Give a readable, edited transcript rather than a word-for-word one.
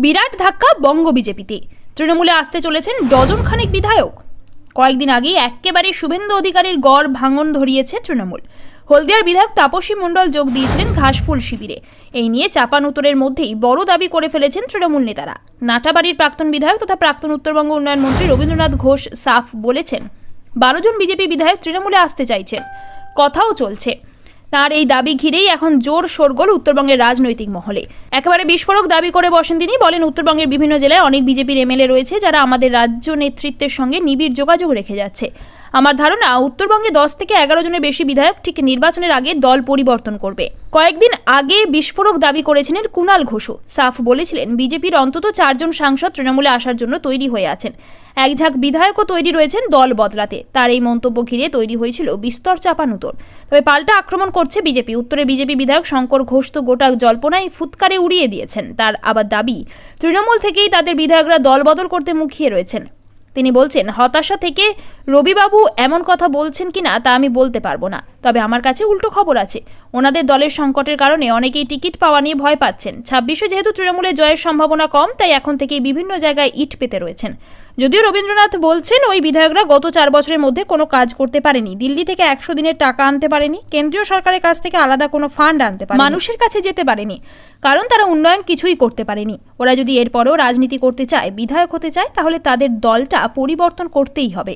বিরাট ধাক্কা বঙ্গ বিজেপিতে। তৃণমূলে আসতে চলেছেন ডজন খানেক বিধায়ক। কয়েকদিন আগেই একেবারে শুভেন্দু অধিকারীর গড় ভাঙন ধরিয়েছে তৃণমূল। হলদিয়ার বিধায়ক তাপসী মণ্ডল যোগ দিয়েছিলেন ঘাসফুল শিবিরে। এই নিয়ে চাপানুতরের মধ্যেই বড় দাবি করে ফেলেছেন তৃণমূল নেতারা। নাটাবাড়ির প্রাক্তন বিধায়ক তথা প্রাক্তন উত্তরবঙ্গ উন্নয়ন মন্ত্রী রবীন্দ্রনাথ ঘোষ সাফ বলেছেন 12 জন বিজেপি বিধায়ক তৃণমূলে আসতে চাইছেন, কথাও চলছে। তার এই দাবি ঘিরেই এখন জোর শোরগোল উত্তরবঙ্গের রাজনৈতিক মহলে। একেবারে বিস্ফোরক দাবি করে বসেন তিনি। বলেন, উত্তরবঙ্গের বিভিন্ন জেলায় অনেক বিজেপির এমএলএ রয়েছে যারা আমাদের রাজ্য নেতৃত্বের সঙ্গে নিবিড় যোগাযোগ রেখে যাচ্ছে। আমার ধারণা উত্তরবঙ্গে 10 থেকে 11 জনের বেশি বিধায়ক ঠিক নির্বাচনের আগে দল পরিবর্তন করবে। কয়েকদিন আগে বিস্ফোরক দাবি করেছিলেন কুণাল ঘোষও। সাফ বলেছিলেন, বিজেপির অন্তত 4 জন সাংসদ তৃণমূলে আসার জন্য তৈরি হয়ে আছেন। এক ঝাঁক বিধায়কও তৈরি রয়েছেন দল বদলাতে। তার এই মন্তব্য ঘিরে তৈরি হয়েছিল বিস্তর চাপানুতর। তবে পাল্টা আক্রমণ করছে বিজেপি। উত্তরে বিজেপি বিধায়ক শঙ্কর ঘোষ তো গোটা জল্পনায় ফুৎকারে উড়িয়ে দিয়েছেন। তার আবার দাবি, তৃণমূল থেকেই তাদের বিধায়করা দল বদল করতে মুখিয়ে রয়েছেন। তিনি বলছেন, হতাশা থেকে রবিবাবু এমন কথা বলছেন কিনা তা আমি বলতে পারবো না, তবে আমার কাছে উল্টো খবর আছে। ওনাদের দলের সংকটের কারণে অনেকেই টিকিট পাওয়া নিয়ে ভয় পাচ্ছেন। 26-এ যেহেতু তৃণমূলের জয়ের সম্ভাবনা কম, তাই এখন থেকেই বিভিন্ন জায়গায় ইট পেতে রয়েছেন। যদিও রবীন্দ্রনাথ বলছেন ওই বিধায়করা গত 4 বছরের মধ্যে কোনো কাজ করতে পারেনি, দিল্লি থেকে 100 দিনের টাকা আনতে পারেনি, কেন্দ্রীয় সরকারের কাছ থেকে আলাদা কোনো ফান্ড আনতে পারেনি, মানুষের কাছে যেতে পারেনি, কারণ তারা উন্নয়ন কিছুই করতে পারেনি। ওরা যদি এরপরেও রাজনীতি করতে চায়, বিধায়ক হতে চায়, তাহলে তাদের দলটা পরিবর্তন করতেই হবে।